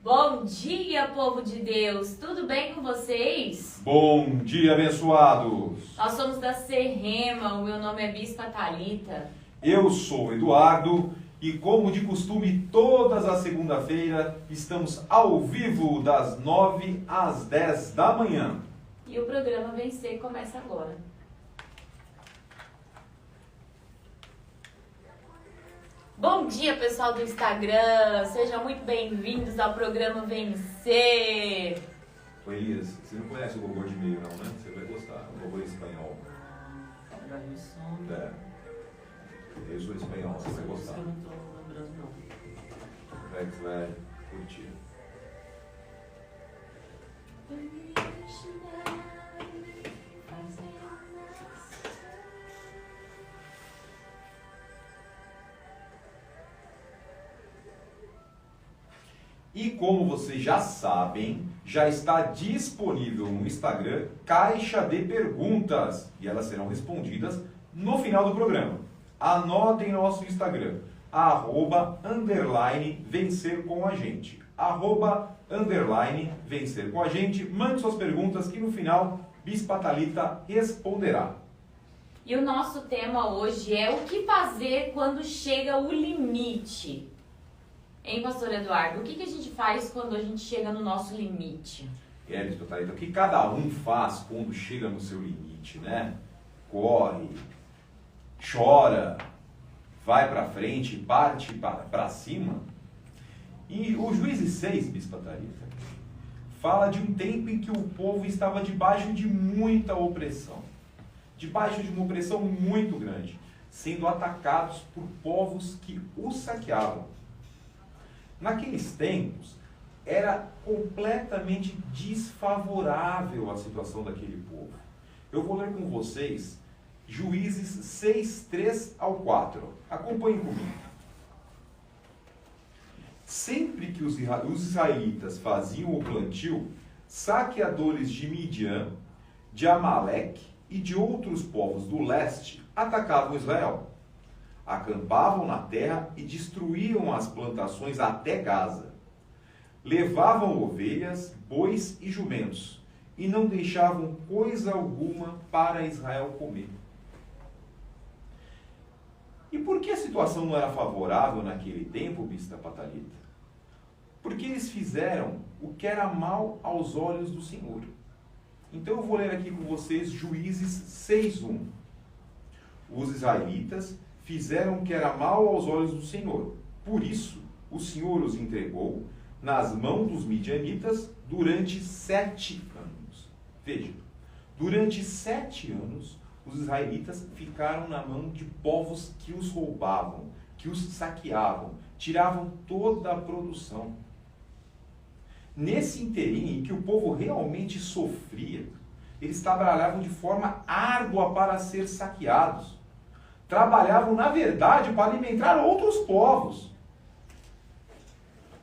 Bom dia, povo de Deus! Tudo bem com vocês? Bom dia, abençoados! Nós somos da Serrema, o meu nome é Bispa Thalita. Eu sou o Eduardo e, como de costume, todas as segunda-feiras estamos ao vivo das 9 às 10 da manhã. E o programa Vencer começa agora. Bom dia, pessoal do Instagram! Sejam muito bem-vindos ao programa Vencer! Ô Elias, você não conhece o robô de e-mail não, né? Você vai gostar, o robô espanhol. É. Eu sou espanhol, você vai gostar. Eu não tô lembrando não. O Rex vai curtir. E como vocês já sabem, já está disponível no Instagram caixa de perguntas e elas serão respondidas no final do programa. Anotem nosso Instagram, @vencer com a gente. @vencer com a gente. Mande suas perguntas que no final Bispa Thalita responderá. E o nosso tema hoje é o que fazer quando chega o limite. Hein, pastor Eduardo? O que a gente faz quando a gente chega no nosso limite? Bispa Thalita, o que cada um faz quando chega no seu limite, né? Corre, chora, vai para frente, parte para cima. E o Juízes 6, Bispa Thalita, fala de um tempo em que o povo estava debaixo de muita opressão. Debaixo de uma opressão muito grande, sendo atacados por povos que os saqueavam. Naqueles tempos, era completamente desfavorável a situação daquele povo. Eu vou ler com vocês Juízes 6, 3 ao 4. Acompanhem comigo. Sempre que os israelitas faziam o plantio, saqueadores de Midian, de Amaleque e de outros povos do leste atacavam Israel. Acampavam na terra e destruíam as plantações até Gaza. Levavam ovelhas, bois e jumentos, e não deixavam coisa alguma para Israel comer. E por que a situação não era favorável naquele tempo, Bispa Thalita? Porque eles fizeram o que era mal aos olhos do Senhor. Então eu vou ler aqui com vocês Juízes 6:1. Os israelitas fizeram o que era mal aos olhos do Senhor. Por isso, o Senhor os entregou nas mãos dos midianitas durante 7 anos. Veja, durante 7 anos, os israelitas ficaram na mão de povos que os roubavam, que os saqueavam, tiravam toda a produção. Nesse interim em que o povo realmente sofria, eles trabalhavam de forma árdua para ser saqueados. Trabalhavam, na verdade, para alimentar outros povos.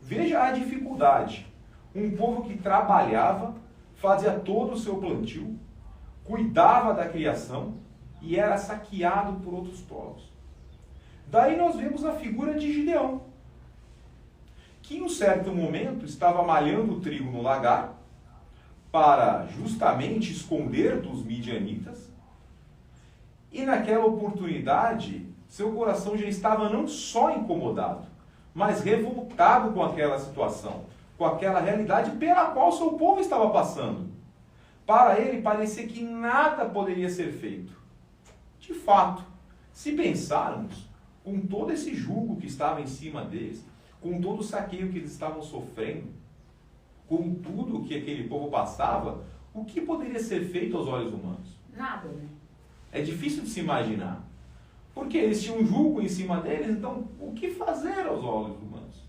Veja a dificuldade. Um povo que trabalhava, fazia todo o seu plantio, cuidava da criação e era saqueado por outros povos. Daí nós vemos a figura de Gideão, que em um certo momento estava malhando o trigo no lagar para justamente esconder dos midianitas. E naquela oportunidade, seu coração já estava não só incomodado, mas revoltado com aquela situação, com aquela realidade pela qual seu povo estava passando. Para ele, parecia que nada poderia ser feito. De fato, se pensarmos, com todo esse jugo que estava em cima deles, com todo o saqueio que eles estavam sofrendo, com tudo que aquele povo passava, o que poderia ser feito aos olhos humanos? Nada, né? É difícil de se imaginar. Porque eles tinham um jugo em cima deles, então o que fazer aos olhos humanos?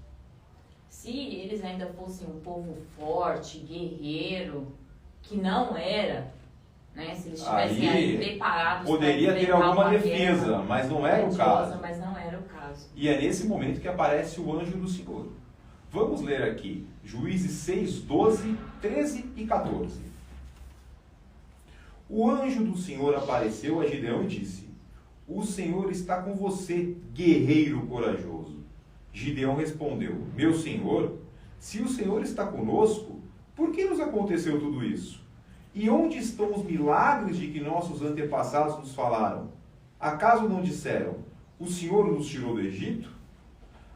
Se eles ainda fossem um povo forte, guerreiro, que não era, né? Se eles estivessem aí preparados, poderia ter alguma defesa, mas não era o caso. Mas não era o caso. E é nesse momento que aparece o anjo do Senhor. Vamos ler aqui, Juízes 6, 12, 13 e 14. O anjo do Senhor apareceu a Gideão e disse: O Senhor está com você, guerreiro corajoso. Gideão respondeu: Meu senhor, Se o Senhor está conosco, por que nos aconteceu tudo isso? E onde estão os milagres de que nossos antepassados nos falaram? Acaso não disseram, o Senhor nos tirou do Egito?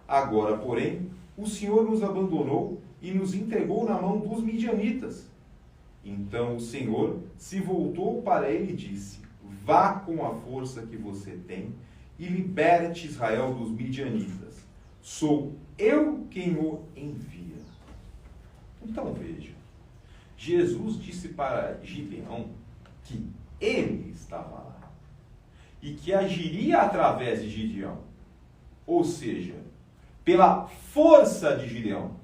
Agora, porém, o Senhor nos abandonou e nos entregou na mão dos midianitas. Então o Senhor se voltou para ele e disse, vá com a força que você tem e liberte Israel dos midianitas. Sou eu quem o envia. Então veja, Jesus disse para Gideão que ele estava lá e que agiria através de Gideão, ou seja, pela força de Gideão.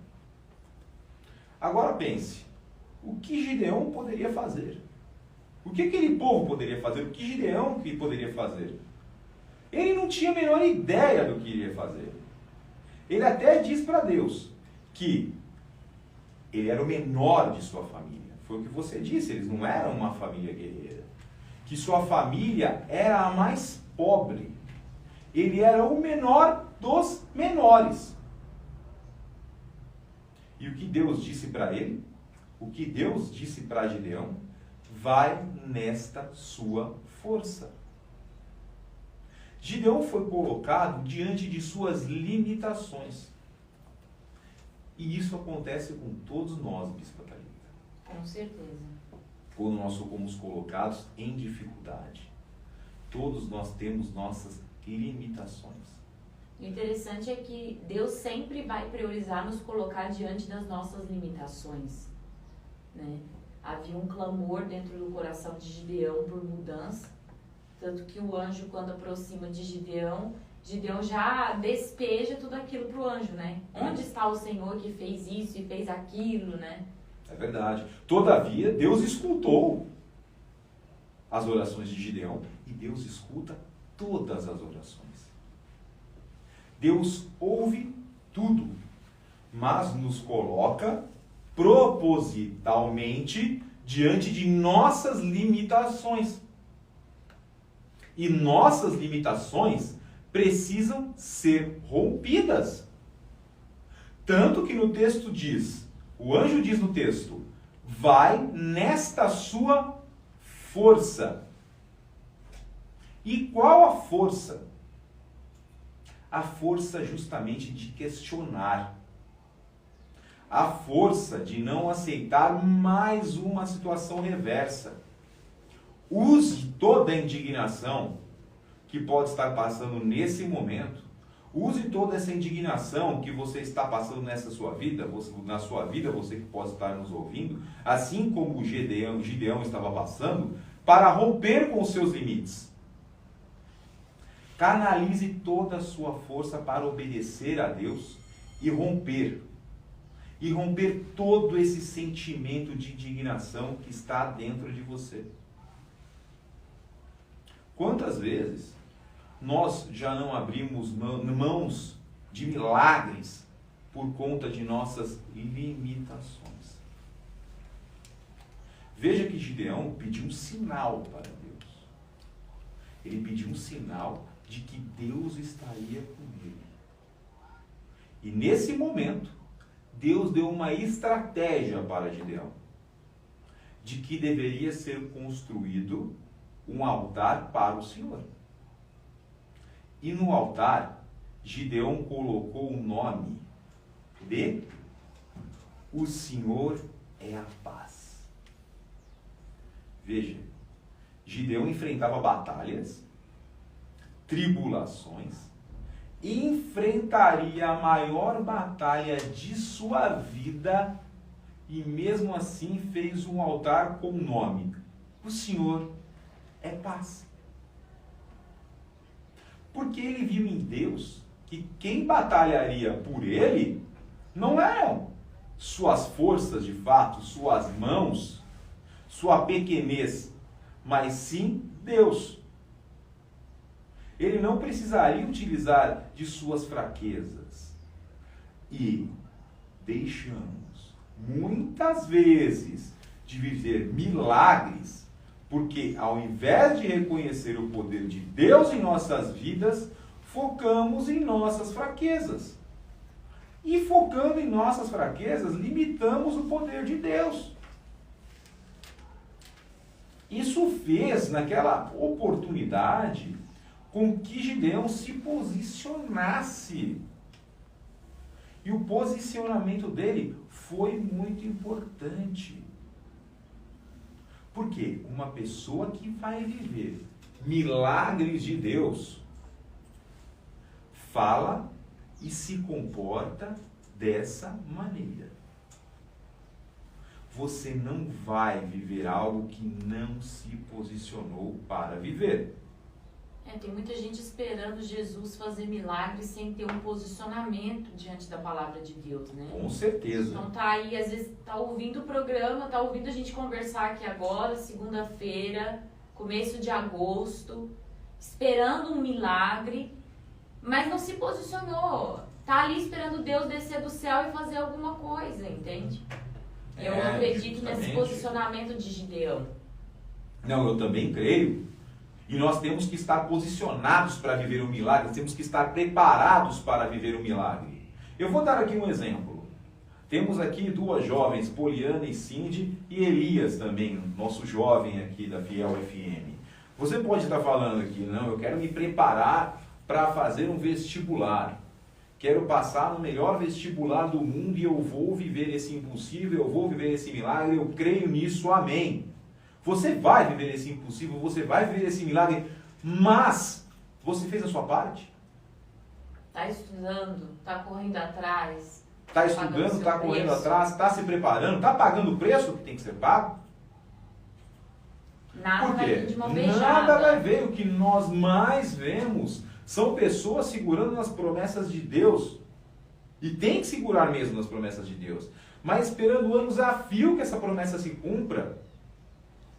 Agora pense, o que Gideão poderia fazer? O que aquele povo poderia fazer? O que Gideão poderia fazer? Ele não tinha a menor ideia do que iria fazer. Ele até diz para Deus que ele era o menor de sua família. Foi o que você disse, eles não eram uma família guerreira. Que sua família era a mais pobre. Ele era o menor dos menores. E o que Deus disse para ele? O que Deus disse para Gideão? Vai nesta sua força. Gideão foi colocado diante de suas limitações. E isso acontece com todos nós, Bispa Thalita. Com certeza. Quando nós somos colocados em dificuldade. Todos nós temos nossas limitações. O interessante é que Deus sempre vai priorizar nos colocar diante das nossas limitações, né? Havia um clamor dentro do coração de Gideão por mudança, tanto que o anjo, quando aproxima de Gideão, Gideão já despeja tudo aquilo para o anjo, né? Onde está o Senhor que fez isso e fez aquilo, né? É verdade. Todavia, Deus escutou as orações de Gideão e Deus escuta todas as orações. Deus ouve tudo, mas nos coloca propositalmente diante de nossas limitações. E nossas limitações precisam ser rompidas. Tanto que no texto diz, o anjo diz no texto, vai nesta sua força. E qual a força? A força justamente de questionar. A força de não aceitar mais uma situação reversa. Use toda a indignação que pode estar passando nesse momento. Use toda essa indignação que você está passando nessa sua vida, na sua vida, você que pode estar nos ouvindo, assim como Gideão estava passando, para romper com os seus limites. Canalize toda a sua força para obedecer a Deus e romper. E romper todo esse sentimento de indignação que está dentro de você. Quantas vezes nós já não abrimos mãos de milagres por conta de nossas limitações? Veja que Gideão pediu um sinal para Deus. Ele pediu um sinal de que Deus estaria com ele. E nesse momento, Deus deu uma estratégia para Gideão, de que deveria ser construído um altar para o Senhor. E no altar, Gideão colocou o nome de O Senhor é a Paz. Veja, Gideão enfrentava batalhas, tribulações, e enfrentaria a maior batalha de sua vida, e mesmo assim fez um altar com o nome: O Senhor é Paz. Porque ele viu em Deus que quem batalharia por ele não eram suas forças de fato, suas mãos, sua pequenez, mas sim Deus. Ele não precisaria utilizar de suas fraquezas. E deixamos, muitas vezes, de viver milagres, porque ao invés de reconhecer o poder de Deus em nossas vidas, focamos em nossas fraquezas. E focando em nossas fraquezas, limitamos o poder de Deus. Isso fez, naquela oportunidade, com que Gideão se posicionasse. E o posicionamento dele foi muito importante. Por quê? Uma pessoa que vai viver milagres de Deus fala e se comporta dessa maneira. Você não vai viver algo que não se posicionou para viver. Tem muita gente esperando Jesus fazer milagres sem ter um posicionamento diante da palavra de Deus, né? Com certeza. Então tá aí, às vezes tá ouvindo o programa, tá ouvindo a gente conversar aqui agora, segunda-feira, começo de agosto, esperando um milagre, mas não se posicionou. Tá ali esperando Deus descer do céu e fazer alguma coisa, entende? Eu não acredito nesse posicionamento de Gideão. Não, eu também creio. E nós temos que estar posicionados para viver o milagre, temos que estar preparados para viver o milagre. Eu vou dar aqui um exemplo. Temos aqui duas jovens, Poliana e Cindy, e Elias também, nosso jovem aqui da Fiel FM. Você pode estar falando aqui, não, eu quero me preparar para fazer um vestibular. Quero passar no melhor vestibular do mundo e eu vou viver esse impossível, eu vou viver esse milagre, eu creio nisso, amém. Você vai viver esse impossível, você vai viver esse milagre, mas você fez a sua parte? Está estudando, está correndo atrás. Está estudando, está correndo atrás, está se preparando, está pagando o preço que tem que ser pago? Nada vai vir de uma beijada. Nada vai ver. O que nós mais vemos são pessoas segurando nas promessas de Deus. E tem que segurar mesmo nas promessas de Deus. Mas esperando anos a fio que essa promessa se cumpra.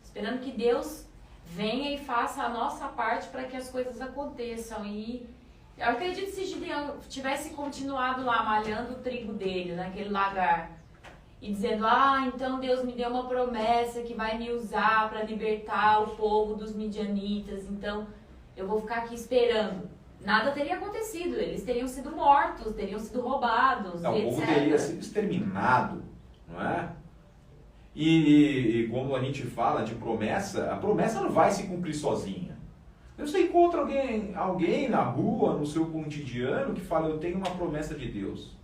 Esperando que Deus venha e faça a nossa parte para que as coisas aconteçam. E eu acredito que se Gideão tivesse continuado lá malhando o trigo dele, naquele lagar, e dizendo, então Deus me deu uma promessa que vai me usar para libertar o povo dos midianitas, então eu vou ficar aqui esperando. Nada teria acontecido, eles teriam sido mortos, teriam sido roubados, não, etc. O povo teria sido exterminado, não é? E quando a gente fala de promessa, a promessa não vai se cumprir sozinha. Você encontra alguém na rua, no seu cotidiano, que fala, eu tenho uma promessa de Deus.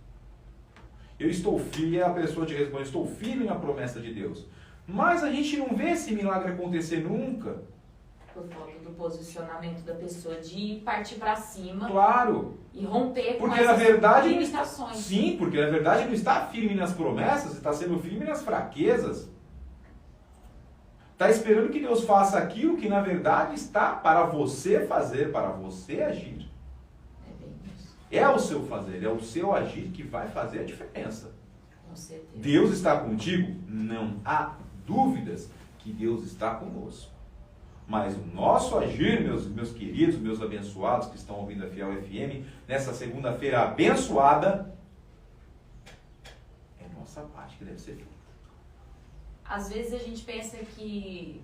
Eu estou firme, e a pessoa te responde, estou firme na promessa de Deus. Mas a gente não vê esse milagre acontecer nunca. Por falta do posicionamento da pessoa de partir para cima. Claro. E romper com porque essas na verdade, limitações. Sim, porque na verdade não está firme nas promessas, está sendo firme nas fraquezas. Está esperando que Deus faça aquilo que na verdade está para você fazer, para você agir. É o seu fazer, é o seu agir que vai fazer a diferença. Com certeza. Deus está contigo? Não há dúvidas que Deus está conosco. Mas o nosso agir, meus queridos, meus abençoados que estão ouvindo a Fiel FM, nessa segunda-feira abençoada, é nossa parte que deve ser feita. Às vezes a gente pensa que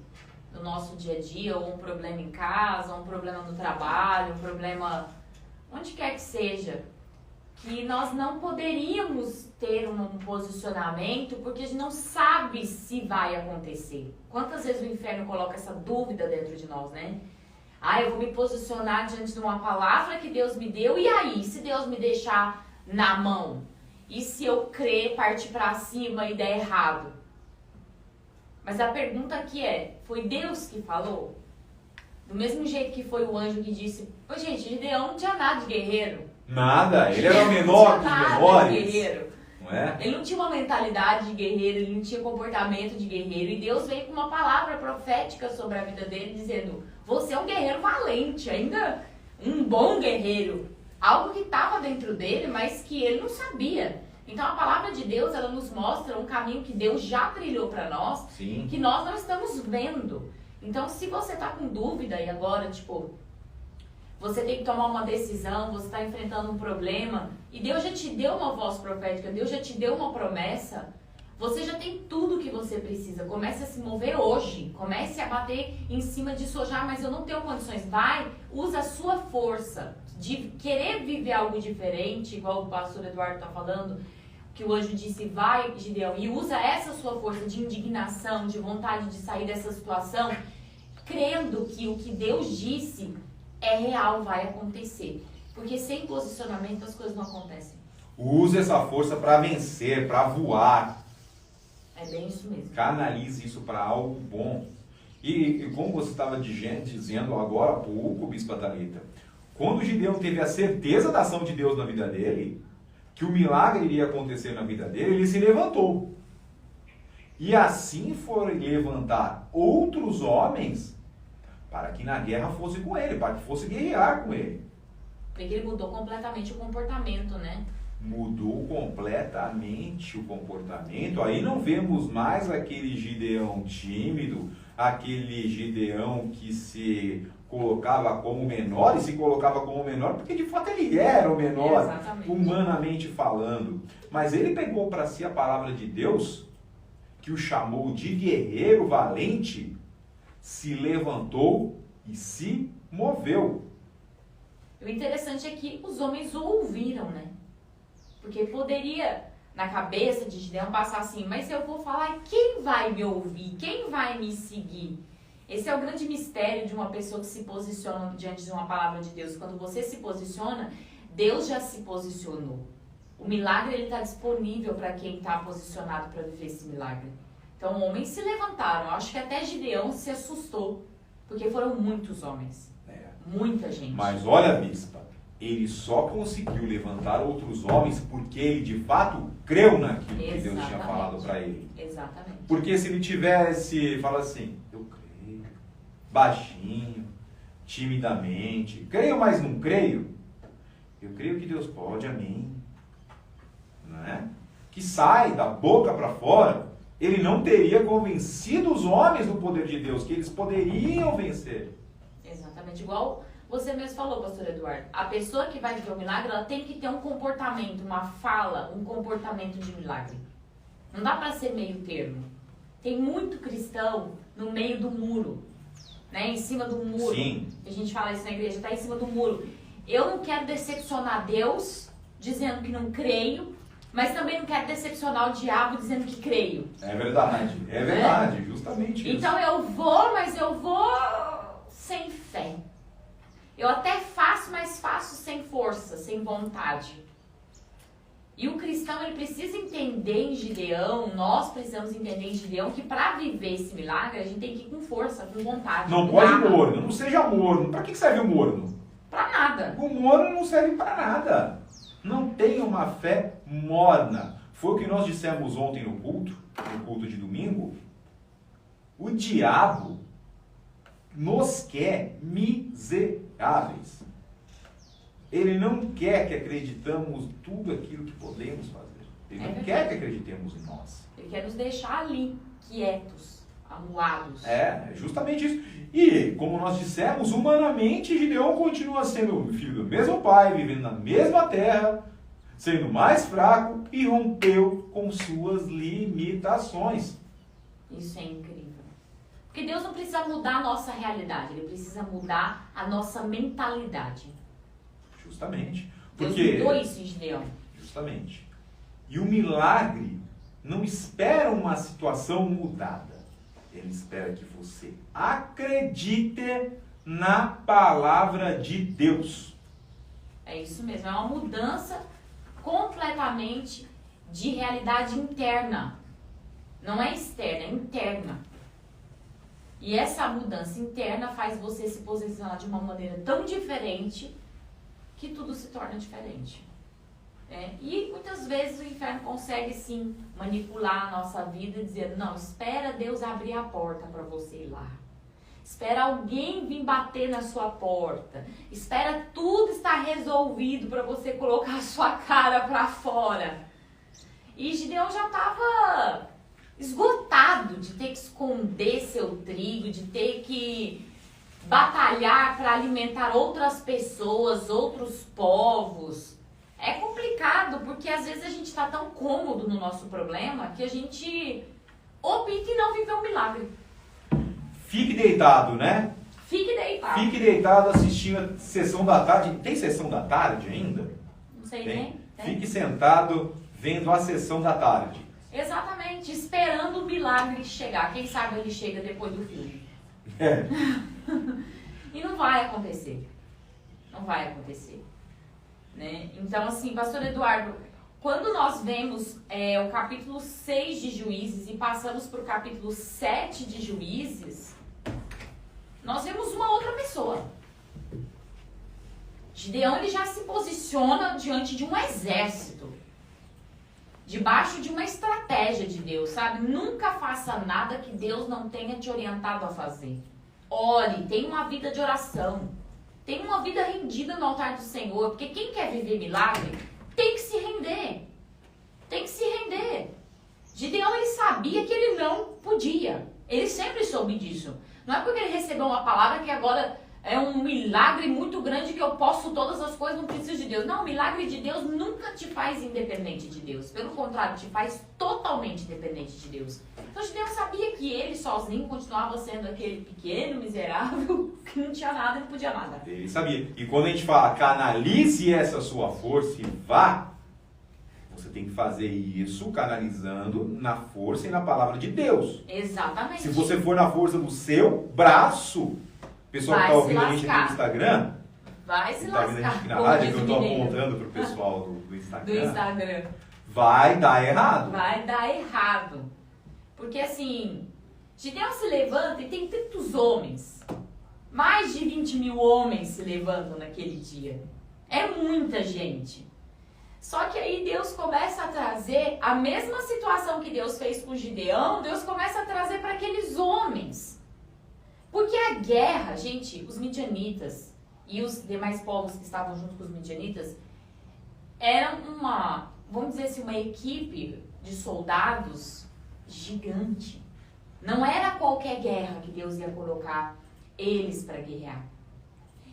no nosso dia a dia, ou um problema em casa, um problema no trabalho, um problema onde quer que seja, que nós não poderíamos ter um posicionamento porque a gente não sabe se vai acontecer. Quantas vezes o inferno coloca essa dúvida dentro de nós, né? Eu vou me posicionar diante de uma palavra que Deus me deu, e aí, se Deus me deixar na mão? E se eu crer, partir para cima e der errado? Mas a pergunta aqui foi Deus que falou? Do mesmo jeito que foi o anjo que disse, gente, Gideão não tinha nada de guerreiro. Nada, ele era o menor dos menores. Guerreiro. Não é? Ele não tinha uma mentalidade de guerreiro, ele não tinha comportamento de guerreiro. E Deus veio com uma palavra profética sobre a vida dele, dizendo, você é um guerreiro valente, ainda um bom guerreiro. Algo que estava dentro dele, mas que ele não sabia. Então a palavra de Deus, ela nos mostra um caminho que Deus já trilhou para nós, Sim. que nós não estamos vendo. Então se você está com dúvida e agora, você tem que tomar uma decisão, você está enfrentando um problema, e Deus já te deu uma voz profética, Deus já te deu uma promessa, Você já tem tudo que você precisa. Comece a se mover hoje. Comece a bater em cima disso já, mas eu não tenho condições. Vai, usa a sua força de querer viver algo diferente, igual o pastor Eduardo está falando, que o anjo disse, vai, Gideão, e usa essa sua força de indignação, de vontade de sair dessa situação, crendo que o que Deus disse é real, vai acontecer. Porque sem posicionamento as coisas não acontecem. Use essa força para vencer, para voar. É bem isso mesmo. Canalize isso para algo bom. E como você estava dizendo agora há pouco, Bispa Thalita, quando Gideão teve a certeza da ação de Deus na vida dele, que o milagre iria acontecer na vida dele, ele se levantou. E assim foram levantar outros homens para que na guerra fosse com ele, para que fosse guerrear com ele. Porque ele mudou completamente o comportamento, né? Mudou completamente o comportamento. Aí não vemos mais aquele Gideão tímido, aquele Gideão que se colocava como menor, e se colocava como menor porque de fato ele era o menor, exatamente, humanamente falando. Mas ele pegou para si a palavra de Deus, que o chamou de guerreiro valente, se levantou e se moveu. O interessante é que os homens o ouviram, né? Porque poderia, na cabeça de Gideão, passar assim, mas eu vou falar, quem vai me ouvir? Quem vai me seguir? Esse é o grande mistério de uma pessoa que se posiciona diante de uma palavra de Deus. Quando você se posiciona, Deus já se posicionou. O milagre ele está disponível para quem está posicionado para viver esse milagre. Então, homens se levantaram. Eu acho que até Gideão se assustou, porque foram muitos homens. Muita gente. Mas olha, bispa, ele só conseguiu levantar outros homens porque ele de fato creu naquilo que Deus tinha falado para ele. Exatamente. Porque se ele tivesse, fala assim, eu creio, baixinho, timidamente, creio, mas não creio, eu creio que Deus pode, amém. Não é? Que sai da boca para fora, ele não teria convencido os homens do poder de Deus, que eles poderiam vencer. Exatamente, igual você mesmo falou, pastor Eduardo. A pessoa que vai viver o milagre, ela tem que ter um comportamento, uma fala, um comportamento de milagre. Não dá para ser meio termo. Tem muito cristão no meio do muro, né? Em cima do muro. Sim. A gente fala isso na igreja, tá em cima do muro. Eu não quero decepcionar Deus dizendo que não creio, mas também não quero decepcionar o diabo dizendo que creio. É verdade, justamente isso. Então eu vou, mas eu vou sem fé. Eu até faço, mas faço sem força, sem vontade. E o cristão, ele precisa entender em Gideão, nós precisamos entender em Gideão que para viver esse milagre, a gente tem que ir com força, com vontade. Não pode morno, não seja morno. Para que serve o morno? Para nada. O morno não serve para nada. Não tenha uma fé morna. Foi o que nós dissemos ontem no culto de domingo. O diabo nos quer miseráveis. Ele não quer que acreditamos tudo aquilo que podemos fazer. Ele não quer que acreditemos em nós. Ele quer nos deixar ali, quietos, amuados. É justamente isso. E, como nós dissemos, humanamente, Gideão continua sendo filho do mesmo pai, vivendo na mesma terra, sendo mais fraco e rompeu com suas limitações. Isso é incrível. Porque Deus não precisa mudar a nossa realidade, Ele precisa mudar a nossa mentalidade. Justamente. Deus Porque, mudou isso em Gideão. Justamente. E o milagre não espera uma situação mudada. Ele espera que você acredite na palavra de Deus. É isso mesmo, é uma mudança completamente de realidade interna. Não é externa, é interna. E essa mudança interna faz você se posicionar de uma maneira tão diferente que tudo se torna diferente. E muitas vezes o inferno consegue sim manipular a nossa vida dizendo, não, espera Deus abrir a porta para você ir lá. Espera alguém vir bater na sua porta. Espera tudo estar resolvido para você colocar a sua cara para fora. E Gideão já estava esgotado de ter que esconder seu trigo, de ter que batalhar para alimentar outras pessoas, outros povos. É complicado, porque às vezes a gente está tão cômodo no nosso problema que a gente opta em não viver um milagre. Fique deitado, né? Fique deitado. Fique deitado assistindo a sessão da tarde. Tem sessão da tarde ainda? Não sei Tem. nem. Fique sentado vendo a sessão da tarde. Exatamente, esperando o milagre chegar. Quem sabe ele chega depois do filme. É. E não vai acontecer. Não vai acontecer. Né? Então, assim, pastor Eduardo, quando nós vemos o capítulo 6 de Juízes e passamos para o capítulo 7 de Juízes, nós vemos uma outra pessoa. Gideão, ele já se posiciona diante de um exército, debaixo de uma estratégia de Deus, sabe? Nunca faça nada que Deus não tenha te orientado a fazer. Ore, tenha uma vida de oração, tenha uma vida rendida no altar do Senhor, porque quem quer viver milagre tem que se render. Tem que se render. Gideão, ele sabia que ele não podia. Ele sempre soube disso. Não é porque ele recebeu uma palavra que agora é um milagre muito grande que eu posso todas as coisas, não preciso de Deus. Não, o milagre de Deus nunca te faz independente de Deus. Pelo contrário, te faz totalmente dependente de Deus. Então, Gideão sabia que ele sozinho continuava sendo aquele pequeno, miserável, que não tinha nada e não podia nada. Ele sabia. E quando a gente fala, canalize essa sua força e vá, você tem que fazer isso canalizando na força e na palavra de Deus. Exatamente. Se você for na força do seu braço, pessoal que está ouvindo a gente aqui no Instagram, vai se que está ouvindo a gente lascar. aqui na como rádio, diz que eu o estou mineiro. apontando para o pessoal do Instagram, Do Instagram. vai dar errado. Vai dar errado. Porque assim, Gideão se levanta e tem tantos homens. Mais de 20 mil homens se levantam naquele dia. É muita gente. Só que aí Deus começa a trazer a mesma situação que Deus fez com Gideão, Deus começa a trazer para aqueles homens. Porque a guerra, gente, os midianitas e os demais povos que estavam junto com os midianitas eram uma, vamos dizer assim, uma equipe de soldados gigante. Não era qualquer guerra que Deus ia colocar eles para guerrear.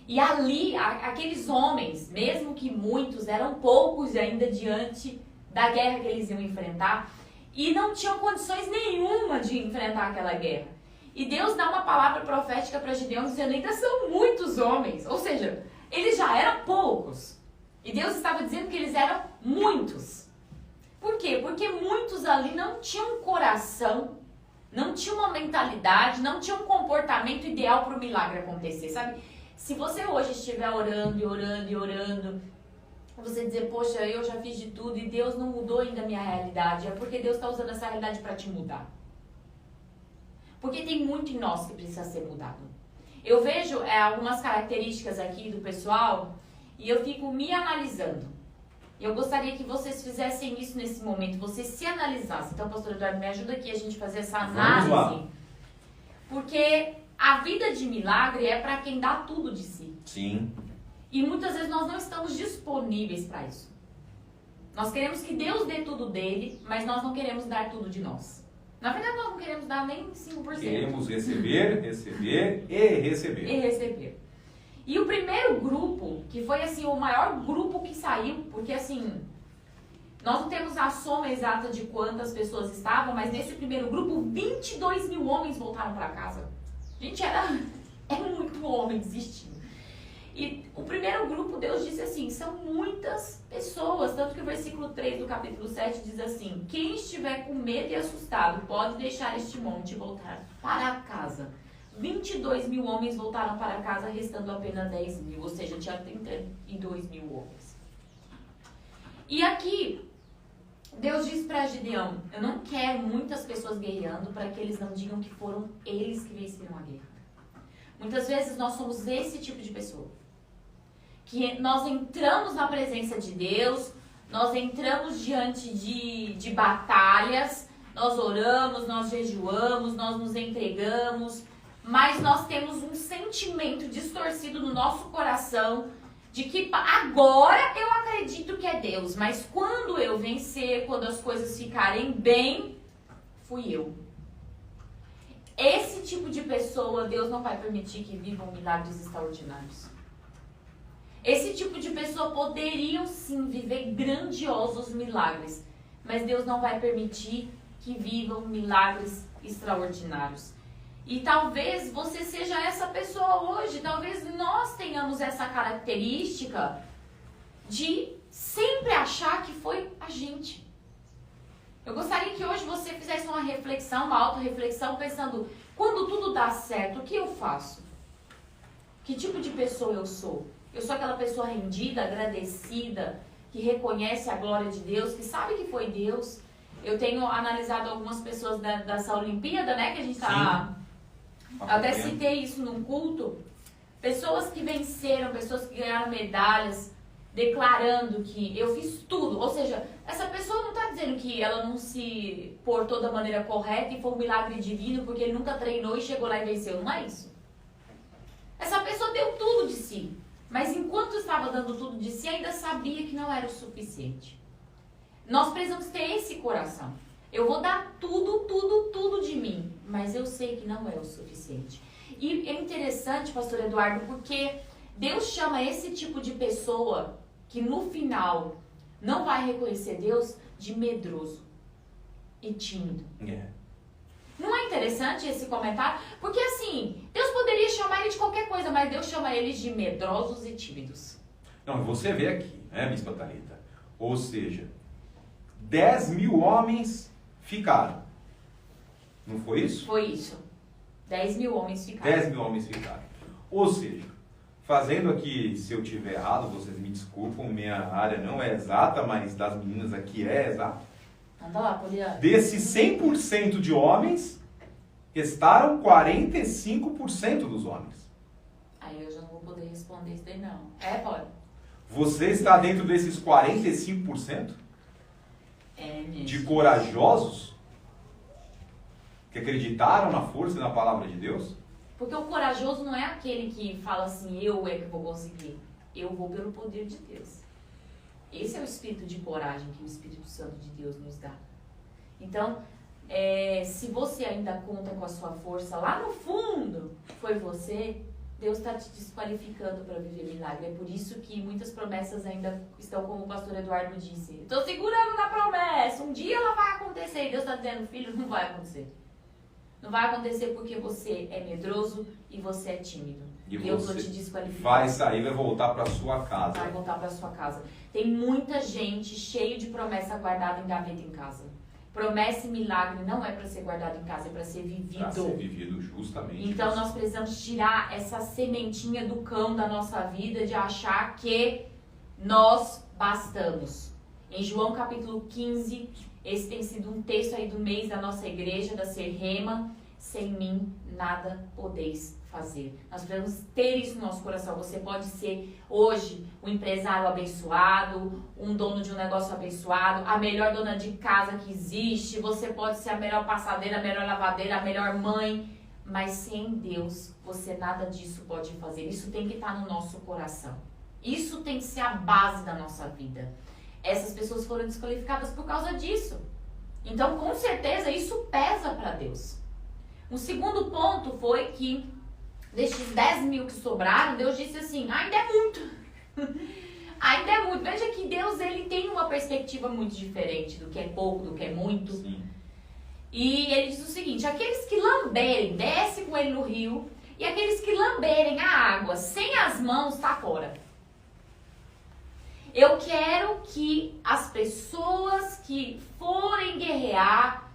E ali, aqueles homens, mesmo que muitos, eram poucos ainda diante da guerra que eles iam enfrentar, e não tinham condições nenhuma de enfrentar aquela guerra. E Deus dá uma palavra profética para Gideão dizendo, ainda são muitos homens. Ou seja, eles já eram poucos. E Deus estava dizendo que eles eram muitos. Por quê? Porque muitos ali não tinham coração, não tinham uma mentalidade, não tinham um comportamento ideal para o milagre acontecer, sabe? Se você hoje estiver orando e orando e orando, você dizer, poxa, eu já fiz de tudo e Deus não mudou ainda a minha realidade, é porque Deus está usando essa realidade para te mudar. Porque tem muito em nós que precisa ser mudado. Eu vejo algumas características aqui do pessoal e eu fico me analisando. Eu gostaria que vocês fizessem isso nesse momento, vocês se analisassem. Então, pastor Eduardo, me ajuda aqui a gente fazer essa análise. Porque a vida de milagre é para quem dá tudo de si. Sim. E muitas vezes nós não estamos disponíveis para isso. Nós queremos que Deus dê tudo dele, mas nós não queremos dar tudo de nós. Na verdade, nós não queremos dar nem 5%. Queremos receber, receber e receber. E receber. E o primeiro grupo, que foi assim o maior grupo que saiu, porque assim, nós não temos a soma exata de quantas pessoas estavam, mas nesse primeiro grupo, 22 mil homens voltaram para casa. Gente, era muito homem desistindo. E o primeiro grupo, Deus disse assim, são muitas pessoas, tanto que o versículo 3 do capítulo 7 diz assim, quem estiver com medo e assustado pode deixar este monte e voltar para casa. 22 mil homens voltaram para casa, restando apenas 10 mil, ou seja, tinha 32 mil homens. E aqui, Deus diz para Gideão, eu não quero muitas pessoas guerreando para que eles não digam que foram eles que venceram a guerra. Muitas vezes nós somos esse tipo de pessoa. Que nós entramos na presença de Deus, nós entramos diante de batalhas, nós oramos, nós jejuamos, nós nos entregamos, mas nós temos um sentimento distorcido no nosso coração de que agora eu acredito que é Deus, mas quando eu vencer, quando as coisas ficarem bem, fui eu. Esse tipo de pessoa, Deus não vai permitir que vivam milagres extraordinários. Esse tipo de pessoa poderiam sim viver grandiosos milagres, mas Deus não vai permitir que vivam milagres extraordinários. E talvez você seja essa pessoa hoje, talvez nós tenhamos essa característica de sempre achar que foi a gente. Eu gostaria que hoje você fizesse uma reflexão, uma autorreflexão, pensando, quando tudo dá certo, o que eu faço? Que tipo de pessoa eu sou? Eu sou aquela pessoa rendida, agradecida, que reconhece a glória de Deus, que sabe que foi Deus. Eu tenho analisado algumas pessoas dessa Olimpíada, né, que a gente tá... Até citei isso num culto. Pessoas que venceram, pessoas que ganharam medalhas, declarando que eu fiz tudo. Ou seja, essa pessoa não está dizendo que ela não se portou da maneira correta e foi um milagre divino porque ele nunca treinou e chegou lá e venceu. Não é isso. Essa pessoa deu tudo de si. Mas enquanto estava dando tudo de si, ainda sabia que não era o suficiente. Nós precisamos ter esse coração. Eu vou dar tudo de mim, mas eu sei que não é o suficiente. E é interessante, pastor Eduardo, porque Deus chama esse tipo de pessoa que no final não vai reconhecer Deus de medroso e tímido. Não é interessante esse comentário? Porque assim, Deus poderia chamar ele de qualquer coisa, mas Deus chama eles de medrosos e tímidos. Não, você vê aqui, né, Bispa Thalita? Ou seja, 10.000 homens ficaram. Não foi isso? Foi isso. 10.000 homens ficaram. 10.000 homens ficaram. Ou seja, fazendo aqui, se eu tiver errado, vocês me desculpam, minha área não é exata, mas das meninas aqui é exata. Anda lá, Poliana. Desses 100% de homens, restaram 45% dos homens. Aí eu já não vou poder responder isso daí não. É, pode. Você está dentro desses 45%? É mesmo. De corajosos? Que acreditaram na força e na palavra de Deus? Porque o corajoso não é aquele que fala assim, eu é que vou conseguir. Eu vou pelo poder de Deus. Esse é o espírito de coragem que o Espírito Santo de Deus nos dá. Então, se você ainda conta com a sua força, lá no fundo foi você, Deus está te desqualificando para viver milagre. É por isso que muitas promessas ainda estão como o pastor Eduardo disse. Estou segurando na promessa, um dia ela vai acontecer. E Deus está dizendo, filho, não vai acontecer. Não vai acontecer porque você é medroso e você é tímido. E eu estou te desqualificando. Vai sair, vai voltar para sua casa. Vai voltar para sua casa. Tem muita gente cheia de promessa guardada em gaveta em casa. Promessa e milagre não é para ser guardado em casa, é para ser vivido. Para ser vivido, justamente. Então nós precisamos tirar essa sementinha do cão da nossa vida de achar que nós bastamos. Em João capítulo 15, esse tem sido um texto aí do mês da nossa igreja, da Serrema. Sem mim nada podeis fazer. Nós precisamos ter isso no nosso coração. Você pode ser hoje um empresário abençoado, um dono de um negócio abençoado, a melhor dona de casa que existe. Você pode ser a melhor passadeira, a melhor lavadeira, a melhor mãe. Mas sem Deus, você nada disso pode fazer. Isso tem que estar no nosso coração. Isso tem que ser a base da nossa vida. Essas pessoas foram desqualificadas por causa disso. Então, com certeza, isso pesa para Deus. Um segundo ponto foi que destes 10.000 que sobraram, Deus disse assim, ainda é muito. Ainda é muito. Veja que Deus ele tem uma perspectiva muito diferente do que é pouco, do que é muito. Sim. E ele diz o seguinte, aqueles que lamberem, desce com ele no rio, e aqueles que lamberem a água sem as mãos, está fora. Eu quero que as pessoas que forem guerrear,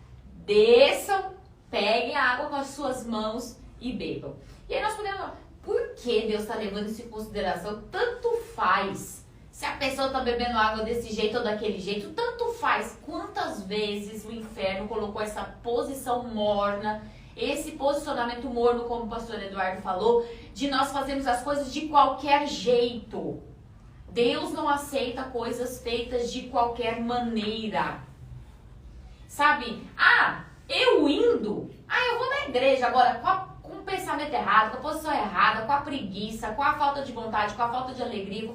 desçam, peguem a água com as suas mãos e bebam. E aí nós podemos, por que Deus está levando isso em consideração? Tanto faz se a pessoa está bebendo água desse jeito ou daquele jeito, tanto faz. Quantas vezes o inferno colocou essa posição morna, esse posicionamento morno, como o pastor Eduardo falou, de nós fazermos as coisas de qualquer jeito. Deus não aceita coisas feitas de qualquer maneira. Sabe? Eu indo, eu vou na igreja agora com o pensamento errado, com a posição errada, com a preguiça, com a falta de vontade, com a falta de alegria.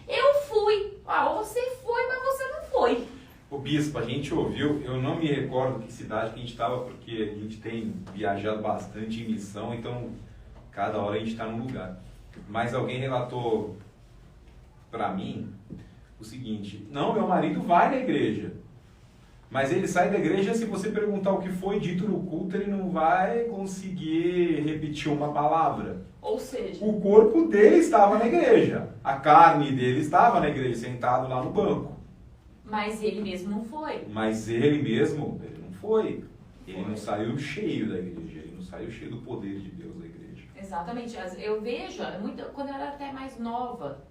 Eu fui. Você foi, mas você não foi. O bispo, a gente ouviu, eu não me recordo que cidade que a gente estava, porque a gente tem viajado bastante em missão, então cada hora a gente está num lugar. Mas alguém relatou para mim o seguinte: não, meu marido vai na igreja, mas ele sai da igreja, se você perguntar o que foi dito no culto, ele não vai conseguir repetir uma palavra. Ou seja, O corpo dele estava na igreja, a carne dele estava na igreja, sentado lá no banco. mas ele mesmo não foi. Mas ele mesmo, ele não foi. Ele não saiu cheio da igreja, ele não saiu cheio do poder de Deus da igreja. Exatamente. Eu vejo, quando eu era até mais nova,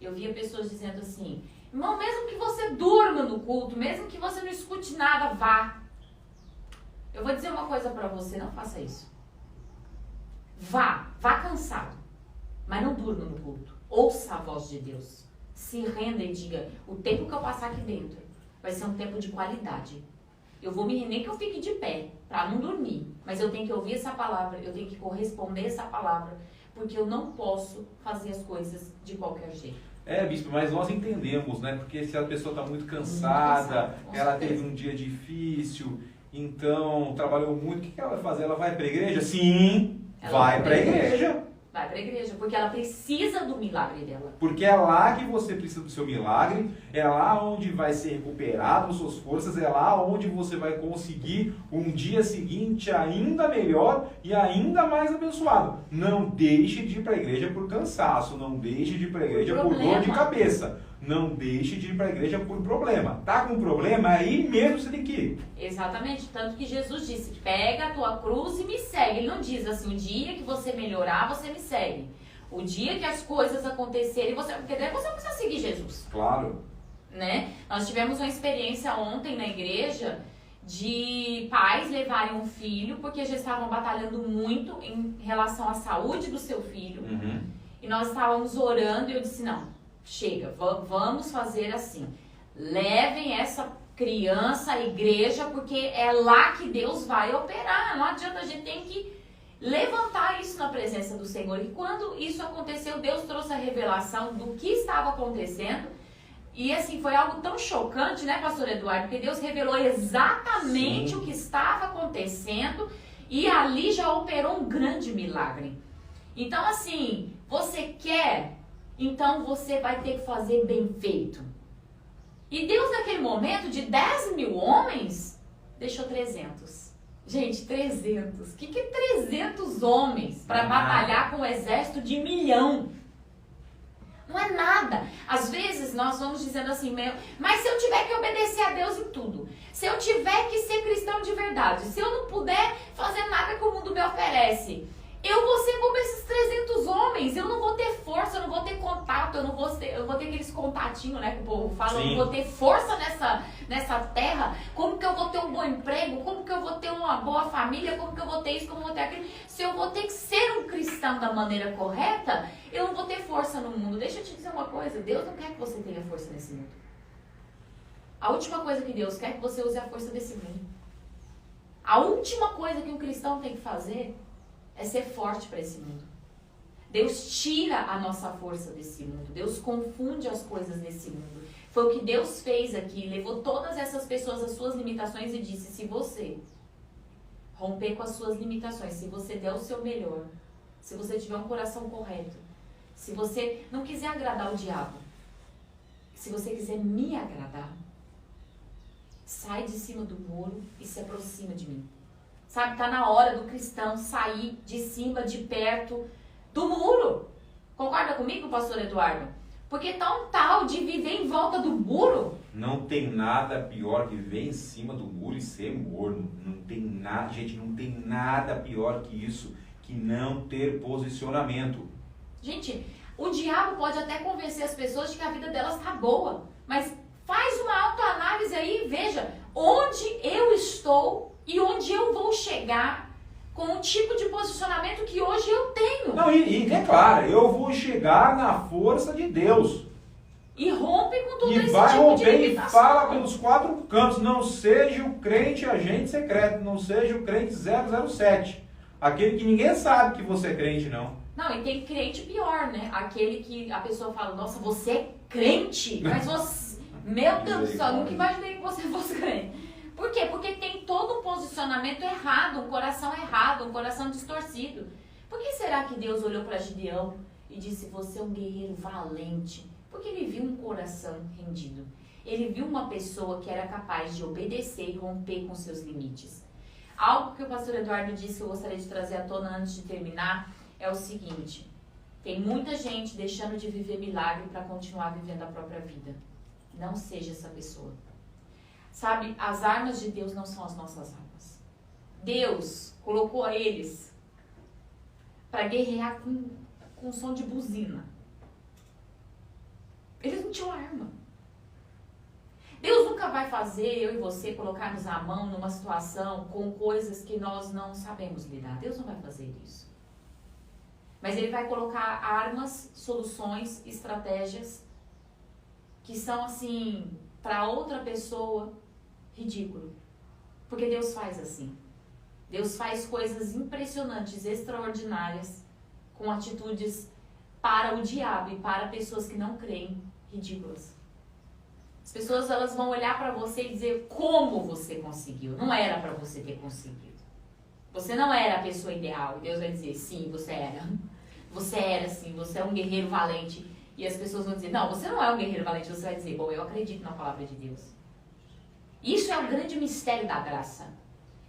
eu via pessoas dizendo assim: irmão, mesmo que você durma no culto, mesmo que você não escute nada, vá. Eu vou dizer uma coisa pra você: não faça isso. Vá cansado, mas não durma no culto. Ouça a voz de Deus. Se renda e diga: o tempo que eu passar aqui dentro vai ser um tempo de qualidade. Eu vou me render, que eu fique de pé, para não dormir. Mas eu tenho que ouvir essa palavra, eu tenho que corresponder essa palavra, porque eu não posso fazer as coisas de qualquer jeito. Bispo, mas nós entendemos, né? Porque se a pessoa está muito cansada, ela teve um dia difícil, então trabalhou muito, o que ela vai fazer? Ela vai para a igreja? Sim, vai para a igreja. Vai para a igreja, porque ela precisa do milagre dela. Porque é lá que você precisa do seu milagre, é lá onde vai ser recuperado as suas forças, é lá onde você vai conseguir um dia seguinte ainda melhor e ainda mais abençoado. Não deixe de ir para a igreja por cansaço, não deixe de ir para a igreja por dor de cabeça, não deixe de ir para a igreja por problema. Tá com problema? Aí mesmo você tem que ir. Exatamente, tanto que Jesus disse: pega a tua cruz e me segue. Ele não diz assim: o dia que você melhorar, você me segue. O dia que as coisas acontecerem, porque daí você não precisa seguir Jesus. Claro. Né? Nós tivemos uma experiência ontem na igreja de pais levarem um filho porque já estavam batalhando muito em relação à saúde do seu filho. Uhum. E nós estávamos orando e eu disse: não, chega, vamos fazer assim. Levem essa criança à igreja, porque é lá que Deus vai operar. Não adianta, a gente tem que levantar isso na presença do Senhor. E quando isso aconteceu, Deus trouxe a revelação do que estava acontecendo. E assim, foi algo tão chocante, né, pastor Eduardo? Porque Deus revelou exatamente Sim. o que estava acontecendo e ali já operou um grande milagre. Então assim, você quer, então você vai ter que fazer bem feito. E Deus, naquele momento, de 10 mil homens, deixou 300. Gente, 300. O que é 300 homens para batalhar com um exército de 1 milhão? Não é nada. Às vezes nós vamos dizendo assim: mas se eu tiver que obedecer a Deus em tudo, se eu tiver que ser cristão de verdade, se eu não puder fazer nada que o mundo me oferece, eu vou ser como esses 300 homens, eu não vou ter força, eu não vou ter contato, eu vou ter aqueles contatinhos, né, que o povo fala, eu não vou ter força nessa terra. Como que eu vou ter um bom emprego? Como que eu vou ter uma boa família? Como que eu vou ter isso? Como eu vou ter aquilo? Se eu vou ter que ser um cristão da maneira correta, eu não vou ter força no mundo. Deixa eu te dizer uma coisa: Deus não quer que você tenha força nesse mundo. A última coisa que Deus quer é que você use a força desse mundo. A última coisa que um cristão tem que fazer é ser forte para esse mundo. Deus tira a nossa força desse mundo. Deus confunde as coisas desse mundo. Foi o que Deus fez aqui. Levou todas essas pessoas às suas limitações e disse: se você romper com as suas limitações, se você der o seu melhor, se você tiver um coração correto, se você não quiser agradar o diabo, se você quiser me agradar, sai de cima do muro e se aproxima de mim. Sabe, tá na hora do cristão sair de cima, de perto do muro. Concorda comigo, pastor Eduardo? Porque tá um tal de viver em volta do muro. Não tem nada pior que viver em cima do muro e ser morno. Não tem nada, gente, não tem nada pior que isso, que não ter posicionamento. Gente, o diabo pode até convencer as pessoas de que a vida delas tá boa, mas faz uma autoanálise aí e veja onde eu estou e onde eu vou chegar com o tipo de posicionamento que hoje eu tenho. Não, e declara: eu vou chegar na força de Deus. E rompe com todo esse vai tipo romper de e limitação. fala pelos 4 cantos: não seja o crente agente secreto, não seja o crente 007. Aquele que ninguém sabe que você é crente, não. Não, e tem crente pior, né? Aquele que a pessoa fala: nossa, você é crente? Mas você... Meu Deus do céu, nunca imaginei que você fosse crente. Por quê? Porque tem todo um posicionamento errado, um coração distorcido. Por que será que Deus olhou para Gideão e disse: você é um guerreiro valente? Porque ele viu um coração rendido. Ele viu uma pessoa que era capaz de obedecer e romper com seus limites. Algo que o pastor Eduardo disse que eu gostaria de trazer à tona antes de terminar é o seguinte: tem muita gente deixando de viver milagre para continuar vivendo a própria vida. Não seja essa pessoa. Sabe, as armas de Deus não são as nossas armas. Deus colocou eles para guerrear com som de buzina. Eles não tinham arma. Deus nunca vai fazer eu e você colocarmos a mão numa situação com coisas que nós não sabemos lidar. Deus não vai fazer isso. Mas Ele vai colocar armas, soluções, estratégias que são assim, para outra pessoa, ridículo. Porque Deus faz assim. Deus faz coisas impressionantes, extraordinárias, com atitudes para o diabo e para pessoas que não creem, ridículas. As pessoas, elas vão olhar para você e dizer como você conseguiu. Não era para você ter conseguido. Você não era a pessoa ideal. E Deus vai dizer, sim, você era. Você era sim, você é um guerreiro valente. E as pessoas vão dizer, não, você não é um guerreiro valente. Você vai dizer, bom, eu acredito na palavra de Deus. Isso é o grande mistério da graça.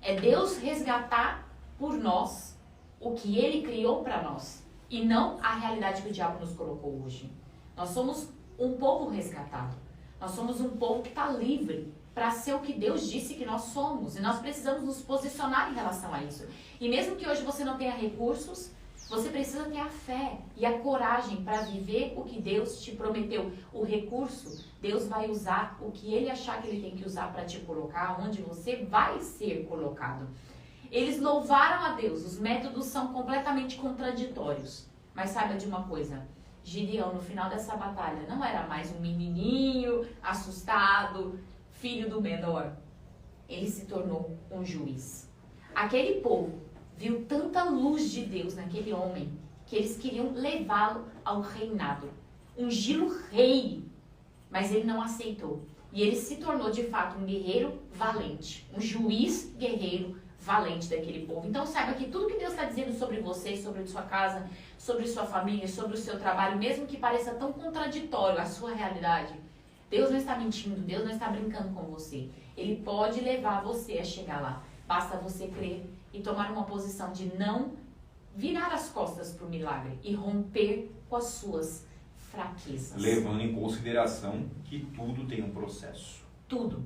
É Deus resgatar por nós o que Ele criou para nós. E não a realidade que o diabo nos colocou hoje. Nós somos um povo resgatado. Nós somos um povo que está livre para ser o que Deus disse que nós somos. E nós precisamos nos posicionar em relação a isso. E mesmo que hoje você não tenha recursos, você precisa ter a fé e a coragem para viver o que Deus te prometeu. O recurso, Deus vai usar o que Ele achar que Ele tem que usar para te colocar, onde você vai ser colocado. Eles louvaram a Deus. Os métodos são completamente contraditórios. Mas saiba de uma coisa. Gideão, no final dessa batalha, não era mais um menininho assustado, filho do menor. Ele se tornou um juiz. Aquele povo viu tanta luz de Deus naquele homem que eles queriam levá-lo ao reinado. Ungí-lo rei, mas ele não aceitou. E ele se tornou, de fato, um guerreiro valente, um juiz guerreiro valente daquele povo. Então saiba que tudo que Deus está dizendo sobre você, sobre a sua casa, sobre sua família, sobre o seu trabalho, mesmo que pareça tão contraditório à sua realidade, Deus não está mentindo, Deus não está brincando com você. Ele pode levar você a chegar lá. Basta você crer e tomar uma posição de não virar as costas para o milagre e romper com as suas fraquezas. Levando em consideração que tudo tem um processo. Tudo.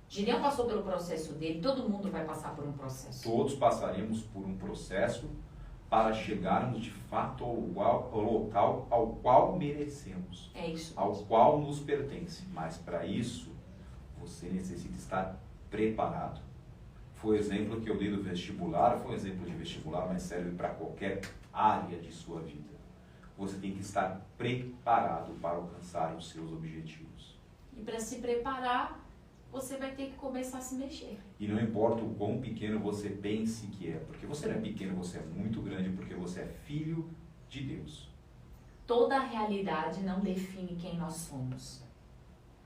Gideão passou pelo processo dele, todo mundo vai passar por um processo. Todos passaremos por um processo para chegarmos de fato ao local ao qual merecemos. É isso. Ao qual nos pertence. Mas para isso, você necessita estar preparado. Foi o exemplo que eu dei do vestibular, foi um exemplo de vestibular, mas serve para qualquer área de sua vida. Você tem que estar preparado para alcançar os seus objetivos. E para se preparar, você vai ter que começar a se mexer. E não importa o quão pequeno você pense que é, porque você não é pequeno, você é muito grande, porque você é filho de Deus. Toda a realidade não define quem nós somos.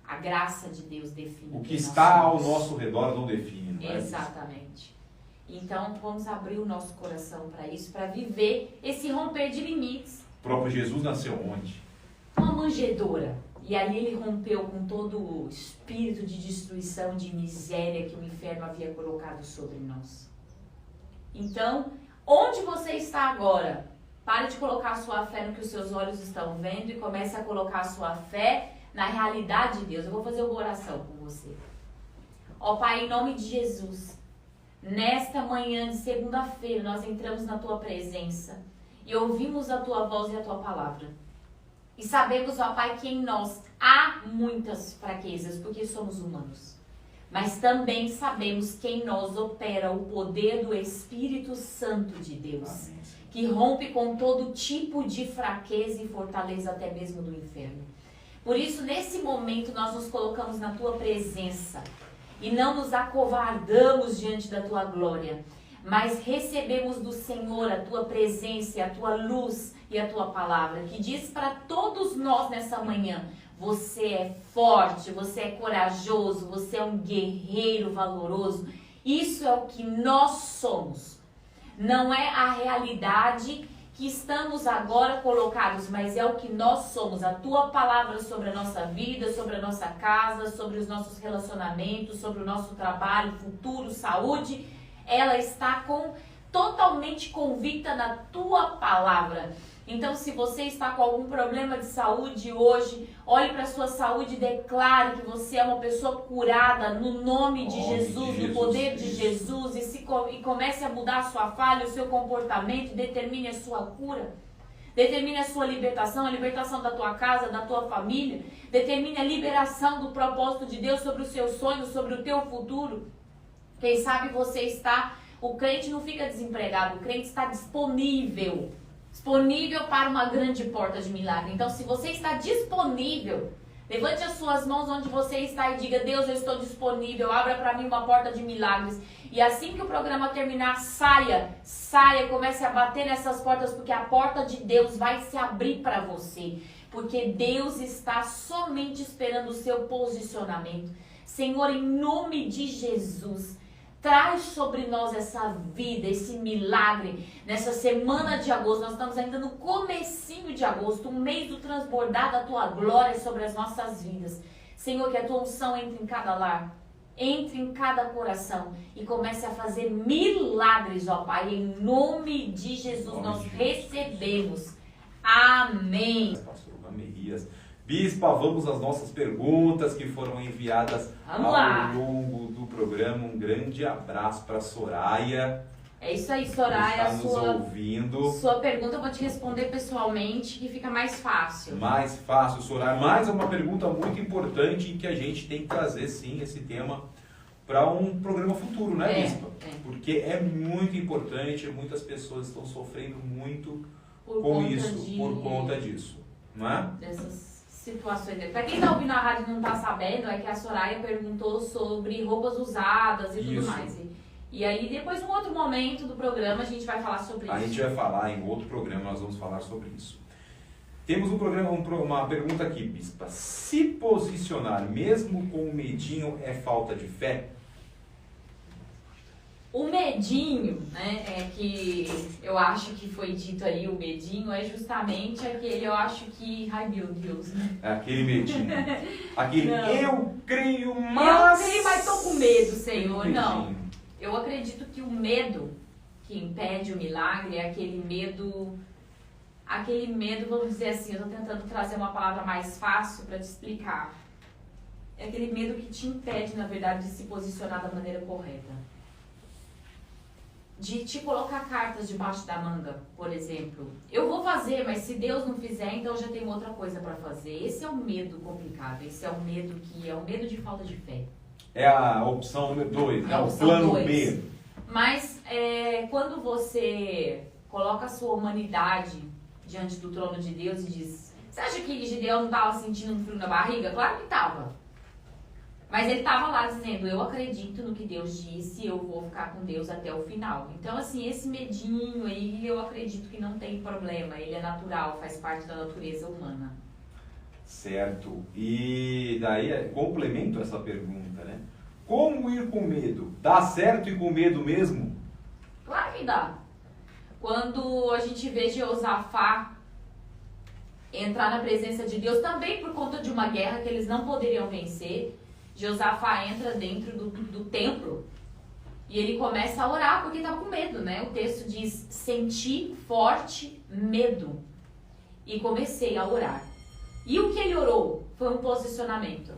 A graça de Deus define O que quem está ao nós somos. nosso redor não define, não é? Exatamente. Então, vamos abrir o nosso coração para isso, para viver esse romper de limites. O próprio Jesus nasceu onde? Uma manjedoura. E ali ele rompeu com todo o espírito de destruição, de miséria que o inferno havia colocado sobre nós. Então, onde você está agora? Pare de colocar a sua fé no que os seus olhos estão vendo e comece a colocar a sua fé na realidade de Deus. Eu vou fazer uma oração com você. Ó Pai, em nome de Jesus, nesta manhã de segunda-feira, nós entramos na Tua presença e ouvimos a Tua voz e a Tua palavra. E sabemos, ó Pai, que em nós há muitas fraquezas, porque somos humanos. Mas também sabemos que em nós opera o poder do Espírito Santo de Deus. Amém. Que rompe com todo tipo de fraqueza e fortaleza até mesmo do inferno. Por isso, nesse momento, nós nos colocamos na Tua presença e não nos acovardamos diante da Tua glória, mas recebemos do Senhor a Tua presença, a Tua luz e a Tua palavra, que diz para todos nós nessa manhã: você é forte, você é corajoso, você é um guerreiro valoroso. Isso é o que nós somos. Não é a realidade que estamos agora colocados, mas é o que nós somos. A tua palavra sobre a nossa vida, sobre a nossa casa, sobre os nossos relacionamentos, sobre o nosso trabalho, futuro, saúde, ela está totalmente convicta na tua palavra. Então, se você está com algum problema de saúde hoje, olhe para a sua saúde e declare que você é uma pessoa curada no nome de Jesus, no poder de Jesus, e comece a mudar a sua falha, o seu comportamento, determine a sua cura, determine a sua libertação, a libertação da tua casa, da tua família, determine a liberação do propósito de Deus sobre os seus sonhos, sobre o teu futuro. Quem sabe você está, o crente não fica desempregado, o crente está disponível para uma grande porta de milagre. Então, se você está disponível, levante as suas mãos onde você está e diga: Deus, eu estou disponível, abra para mim uma porta de milagres. E assim que o programa terminar, saia, comece a bater nessas portas, porque a porta de Deus vai se abrir para você, porque Deus está somente esperando o seu posicionamento. Senhor, em nome de Jesus, traz sobre nós essa vida, esse milagre. Nessa semana de agosto, nós estamos ainda no comecinho de agosto, um mês do transbordar da Tua glória sobre as nossas vidas. Senhor, que a Tua unção entre em cada lar, entre em cada coração e comece a fazer milagres, ó Pai. Em nome de Jesus nós recebemos. Amém. Pastor Ramerias. Bispa, vamos às nossas perguntas que foram enviadas ao longo do programa. Um grande abraço para Soraya. É isso aí, Soraya. Está nos ouvindo. Sua pergunta eu vou te responder pessoalmente, que fica mais fácil. Mais fácil, Soraya. Mas é uma pergunta muito importante e que a gente tem que trazer, sim, esse tema para um programa futuro, né, Bispa? Porque é muito importante, muitas pessoas estão sofrendo muito por conta disso, não é? Dessas situações. Para quem está ouvindo a rádio e não está sabendo, é que a Soraya perguntou sobre roupas usadas e tudo mais. E aí, depois, num outro momento do programa, a gente vai falar sobre isso. A gente vai falar em outro programa, nós vamos falar sobre isso. Temos uma pergunta aqui, Bispa. Se posicionar mesmo com o medinho é falta de fé? O medinho, né, é que eu acho que foi dito aí, o medinho é justamente aquele, eu acho que, ai meu Deus, né? É aquele medinho. Aquele, não. Eu creio, mas tô com medo, Senhor. Medinho. Não, eu acredito que o medo que impede o milagre é aquele medo, vamos dizer assim, eu tô tentando trazer uma palavra mais fácil para te explicar. É aquele medo que te impede, na verdade, de se posicionar da maneira correta. De te colocar cartas debaixo da manga, por exemplo. Eu vou fazer, mas se Deus não fizer, então já tem outra coisa para fazer. Esse é o medo complicado, esse é o medo que é o medo de falta de fé. É a opção número 2, né? O plano B. Mas quando você coloca a sua humanidade diante do trono de Deus e diz: você acha que Gideão não estava sentindo um frio na barriga? Claro que estava. Mas ele estava lá dizendo: eu acredito no que Deus disse, eu vou ficar com Deus até o final. Então, assim, esse medinho aí, eu acredito que não tem problema. Ele é natural, faz parte da natureza humana. Certo. E daí, complemento essa pergunta, né? Como ir com medo? Dá certo ir com medo mesmo? Claro que dá. Quando a gente vê Jeosafá entrar na presença de Deus, também por conta de uma guerra que eles não poderiam vencer, Jeosafá entra dentro do templo e ele começa a orar porque estava com medo, né? O texto diz: senti forte medo e comecei a orar. E o que ele orou foi um posicionamento.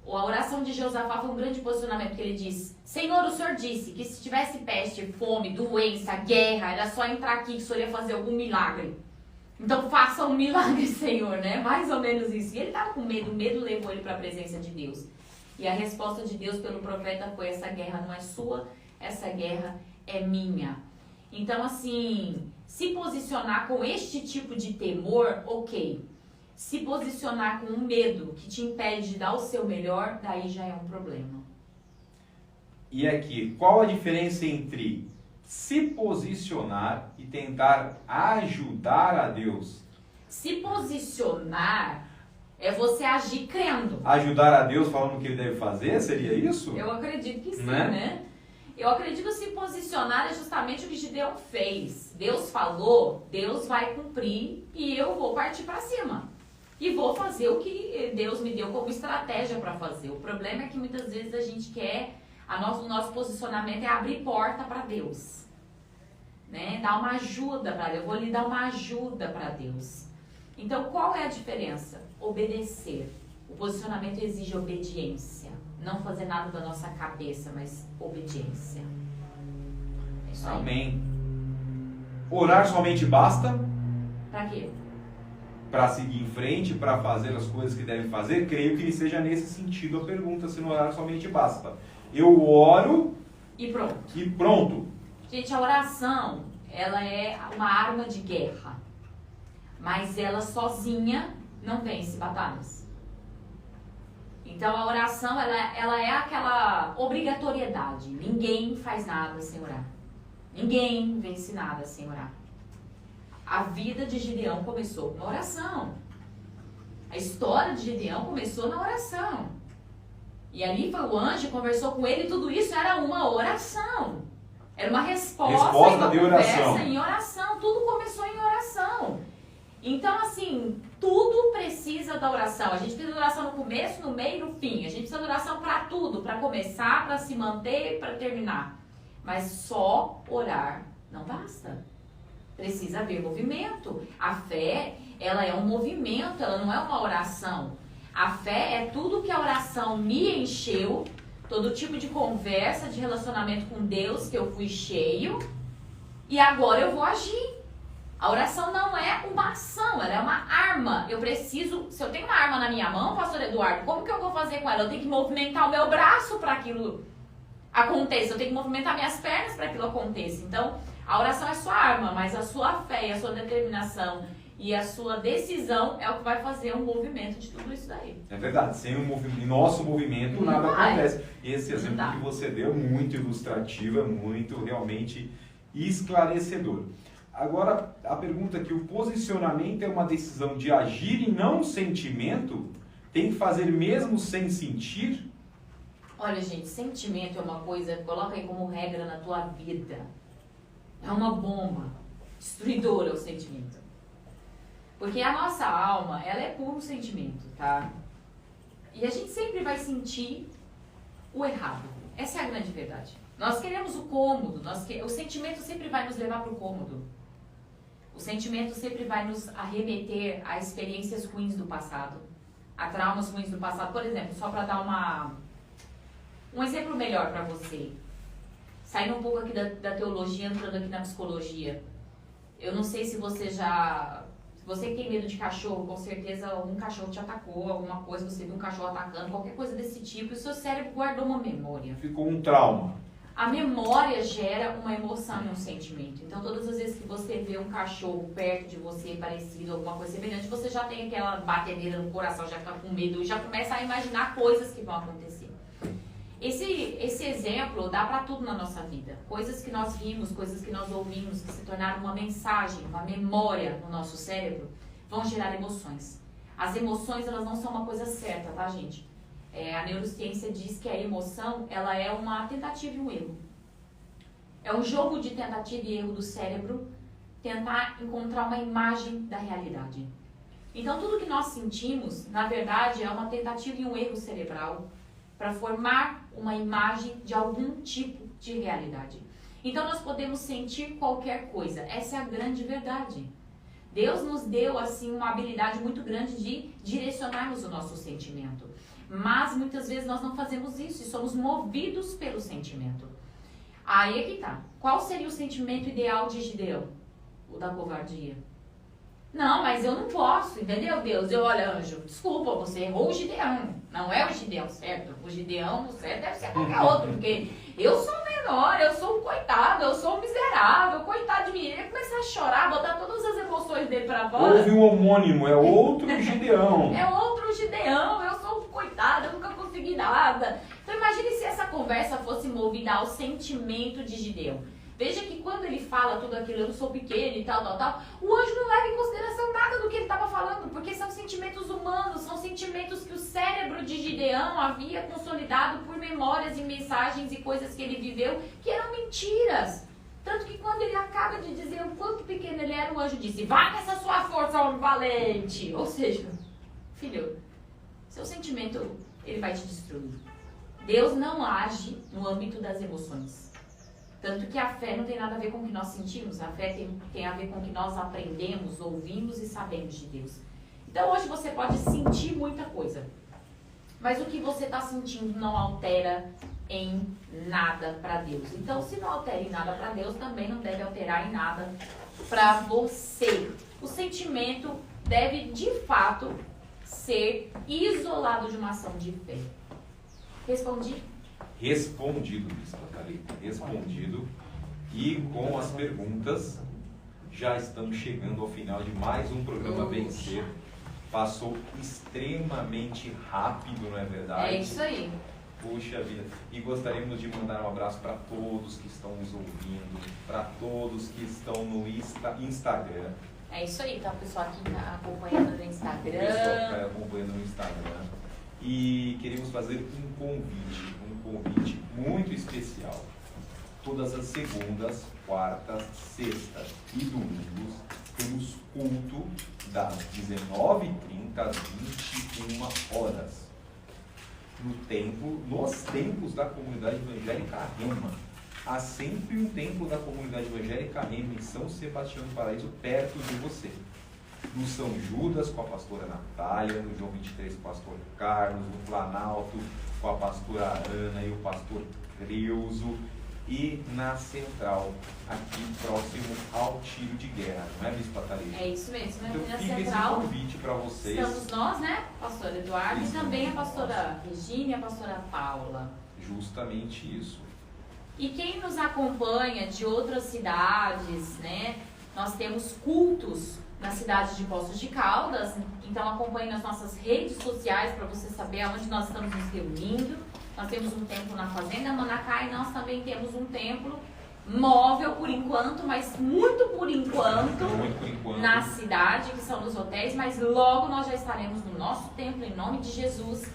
A oração de Jeosafá foi um grande posicionamento, porque ele diz: Senhor, o Senhor disse que se tivesse peste, fome, doença, guerra, era só entrar aqui que o Senhor ia fazer algum milagre. Então faça um milagre, Senhor, né? Mais ou menos isso. E ele estava com medo, o medo levou ele para a presença de Deus. E a resposta de Deus pelo profeta foi: essa guerra não é sua, essa guerra é minha. Então, assim, se posicionar com este tipo de temor, ok. Se posicionar com um medo que te impede de dar o seu melhor, daí já é um problema. E aqui, qual a diferença entre se posicionar e tentar ajudar a Deus? Se posicionar é você agir crendo. Ajudar a Deus falando o que ele deve fazer, seria isso? Eu acredito que sim, né? Eu acredito se posicionar é justamente o que Gideão fez. Deus falou, Deus vai cumprir e eu vou partir para cima. E vou fazer o que Deus me deu como estratégia para fazer. O problema é que muitas vezes a gente quer, o nosso posicionamento é abrir porta para Deus. Né? Dar uma ajuda para Deus. Eu vou lhe dar uma ajuda para Deus. Então, qual é a diferença? Obedecer. O posicionamento exige obediência. Não fazer nada da nossa cabeça, mas obediência. É isso aí. Amém. Orar somente basta? Pra quê? Para seguir em frente, para fazer as coisas que deve fazer? Creio que seja nesse sentido a pergunta, se não orar somente basta. Eu oro e pronto. E pronto. Gente, a oração, ela é uma arma de guerra. Mas ela sozinha não vence batalhas. Então a oração, ela é aquela obrigatoriedade. Ninguém faz nada sem orar. Ninguém vence nada sem orar. A vida de Gideão começou na oração. A história de Gideão começou na oração. E ali foi o anjo, conversou com ele, e tudo isso era uma oração. Era uma resposta de conversa em oração. Tudo começou em oração. Então, assim, tudo precisa da oração. A gente precisa da oração no começo, no meio e no fim. A gente precisa da oração para tudo, para começar, para se manter e para terminar. Mas só orar não basta. Precisa haver movimento. A fé, ela é um movimento, ela não é uma oração. A fé é tudo que a oração me encheu, todo tipo de conversa, de relacionamento com Deus que eu fui cheio, e agora eu vou agir. A oração não é uma ação, ela é uma arma. Eu preciso, se eu tenho uma arma na minha mão, pastor Eduardo, como que eu vou fazer com ela? Eu tenho que movimentar o meu braço para aquilo aconteça, eu tenho que movimentar minhas pernas para aquilo aconteça. Então, a oração é sua arma, mas a sua fé, a sua determinação e a sua decisão é o que vai fazer um movimento de tudo isso daí. É verdade, sem o nosso movimento nada acontece. Esse exemplo que você deu é muito ilustrativo, é muito realmente esclarecedor. Agora, a pergunta aqui, o posicionamento é uma decisão de agir e não um sentimento? Tem que fazer mesmo sem sentir? Olha, gente, sentimento é uma coisa, coloca aí como regra na tua vida. É uma bomba destruidora o sentimento. Porque a nossa alma, ela é puro sentimento, tá? E a gente sempre vai sentir o errado. Essa é a grande verdade. Nós queremos o cômodo, o sentimento sempre vai nos levar para o cômodo. O sentimento sempre vai nos arremeter a experiências ruins do passado, a traumas ruins do passado. Por exemplo, só para dar um exemplo melhor para você. Saindo um pouco aqui da teologia, entrando aqui na psicologia. Eu não sei se você você que tem medo de cachorro, com certeza algum cachorro te atacou, alguma coisa, você viu um cachorro atacando, qualquer coisa desse tipo, e o seu cérebro guardou uma memória. Ficou um trauma. A memória gera uma emoção e um sentimento. Então, todas as vezes que você vê um cachorro perto de você, parecido, alguma coisa semelhante, você já tem aquela batedeira no coração, já fica com medo e já começa a imaginar coisas que vão acontecer. Esse exemplo dá para tudo na nossa vida. Coisas que nós vimos, coisas que nós ouvimos, que se tornaram uma mensagem, uma memória no nosso cérebro, vão gerar emoções. As emoções, elas não são uma coisa certa, tá, gente? A neurociência diz que a emoção, ela é uma tentativa e um erro. É um jogo de tentativa e erro do cérebro tentar encontrar uma imagem da realidade. Então, tudo que nós sentimos, na verdade, é uma tentativa e um erro cerebral para formar uma imagem de algum tipo de realidade. Então, nós podemos sentir qualquer coisa. Essa é a grande verdade. Deus nos deu, assim, uma habilidade muito grande de direcionarmos o nosso sentimento. Mas, muitas vezes, nós não fazemos isso e somos movidos pelo sentimento. Aí é que tá. Qual seria o sentimento ideal de Gideão? O da covardia. Não, mas eu não posso, entendeu, Deus? Olha, anjo, desculpa, você errou o Gideão. Não é o Gideão certo. O Gideão certo deve ser qualquer outro, porque eu sou menor, eu sou um coitado, eu sou um miserável, coitado de mim. Ele ia começar a chorar, botar todas as emoções dele pra fora. Houve um homônimo, é outro Gideão. É outro Gideão, eu sou um coitado, eu nunca consegui nada. Então imagine se essa conversa fosse movida ao sentimento de Gideão. Veja que quando ele fala tudo aquilo, eu sou pequeno e tal, o anjo não leva em consideração nada do que ele estava falando, porque são sentimentos humanos, são sentimentos que o cérebro de Gideão havia consolidado por memórias e mensagens e coisas que ele viveu, que eram mentiras. Tanto que quando ele acaba de dizer o quanto pequeno ele era, o anjo disse, vai nessa sua força, homem valente. Ou seja, filho, seu sentimento, ele vai te destruir. Deus não age no âmbito das emoções. Tanto que a fé não tem nada a ver com o que nós sentimos. A fé tem a ver com o que nós aprendemos, ouvimos e sabemos de Deus. Então hoje você pode sentir muita coisa. Mas o que você está sentindo não altera em nada para Deus. Então se não altera em nada para Deus, também não deve alterar em nada para você. O sentimento deve de fato ser isolado de uma ação de fé. Respondi? Respondido, Bispa Thalita, respondido. E com as perguntas, já estamos chegando ao final de mais um programa Vencer. Passou extremamente rápido, não é verdade? É isso aí. Puxa vida. E gostaríamos de mandar um abraço para todos que estão nos ouvindo, para todos que estão no Instagram. É isso aí, tá? O pessoal aqui tá acompanhando no Instagram. O pessoal que está acompanhando no Instagram. E queremos fazer um convite muito especial. Todas as segundas, quartas, sextas e domingos temos culto das 19h30 às 21 horas. Nos templos da comunidade evangélica Rema. Há sempre um templo da comunidade evangélica Rema em São Sebastião do Paraíso, perto de você. No São Judas com a pastora Natália, no João 23 com o pastor Carlos, no Planalto com a pastora Ana e o pastor Creuso, e na Central, aqui próximo ao tiro de guerra, não é, Bispa Thalita? É isso mesmo, né? Então Na fica Central, esse convite para vocês. estamos nós, né? Pastor Eduardo Isso, e também a nós. pastora Regina e a pastora Paula. Justamente isso. E quem nos acompanha de outras cidades, né? Nós temos cultos na cidade de Poços de Caldas, então acompanhe nas nossas redes sociais para você saber aonde nós estamos nos reunindo. Nós temos um templo na Fazenda Manacá e nós também temos um templo móvel por enquanto, mas muito por enquanto, na cidade, que são nos hotéis, mas logo nós já estaremos no nosso templo em nome de Jesus.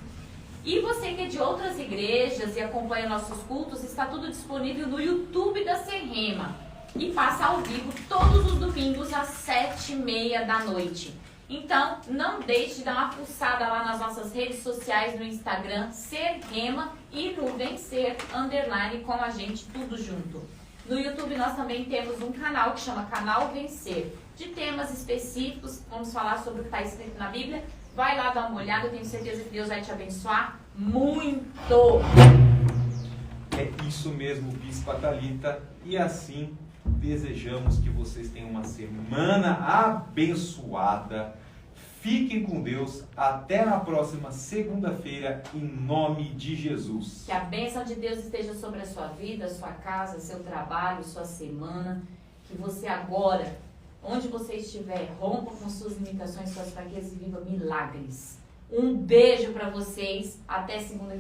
E você que é de outras igrejas e acompanha nossos cultos, está tudo disponível no YouTube da Serrema. E passa ao vivo todos os domingos às 7h30 da noite. Então, não deixe de dar uma pulsada lá nas nossas redes sociais, no Instagram, Serrema, e no Vencer, _ com a gente, tudo junto. No YouTube nós também temos um canal que chama Canal Vencer, de temas específicos, vamos falar sobre o que está escrito na Bíblia. Vai lá dar uma olhada, eu tenho certeza que Deus vai te abençoar muito. É isso mesmo, Bispa Thalita, e assim desejamos que vocês tenham uma semana abençoada. Fiquem com Deus. Até na próxima segunda-feira, em nome de Jesus. Que a bênção de Deus esteja sobre a sua vida, sua casa, seu trabalho, sua semana. Que você agora, onde você estiver, rompa com suas limitações, suas fraquezas e viva milagres. Um beijo para vocês. Até segunda-feira.